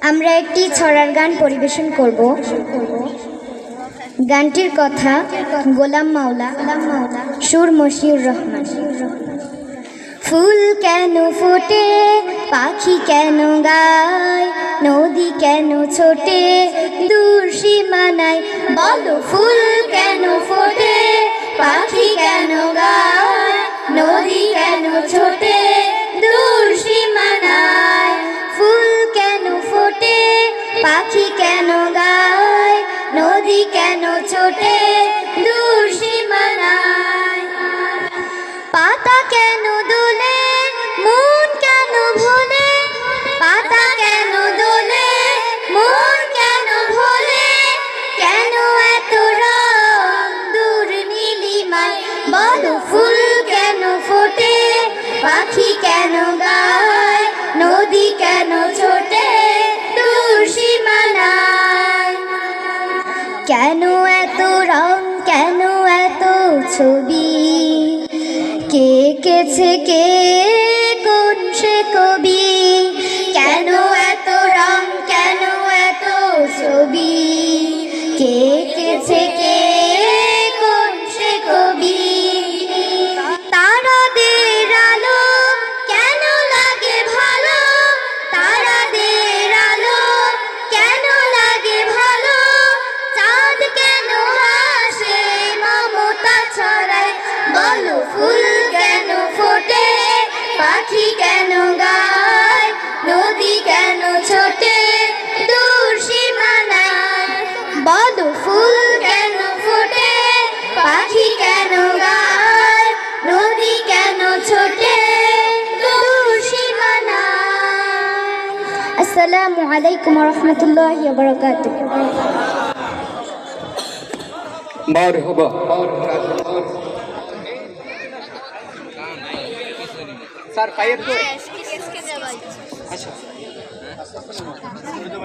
আমরা একটি ছড়ার গান পরিবেশন করব। গানটির কথা গোলাম মাওলা, সুর মশিউর রহমান। ফুল কেন ফোটে, পাখি কেন গায়, নদী কেন ছোটে দূর সীমানায়, বলো ফুল কেন ফোটে, পাখি কেন গায়, নদী কেন ছোটে দূর সীমানায়। ফুল কেন ফোটে, পাখি কেন গায়, নদী কেন ছোটে দূর সীমানায়। পাতা কেন দোলে, মন কেন ভোলে, পাতা কেন দোলে, মন কেন ভোলে, কেন এত রং দূর নীলিমায়, বলো ফুল কেন ফোটে, পাখি কেন গায়, নদী কেন ছোটে দূর সীমানায়। কেন এত রং, কেন এত ছবি, কে এঁকেছে কে কোন সে কবি, কেন এত রং, কেন এত ছবি, কে এঁকেছে কে কোন সে কবি। তারাদের আলো কেন লাগে ভালো, তারাদের আলো কেন লাগে ভালো, চাঁদ কেন হাসে মমতা ছড়ায়, বলো ফুল কেন ফোটে, পাখি কেন গায়, নদী কেন ছোটে দূর সীমানায়। বলো ফুল কেন ফোটে, পাখি কেন গায়, নদী কেন ছোটে দূর সীমানায়। আসসালামু আলাইকুম ওয়া রাহমাতুল্লাহি ওয়া বারাকাতুহু। মারহাবা। স্যার ফায়ার করে। আচ্ছা।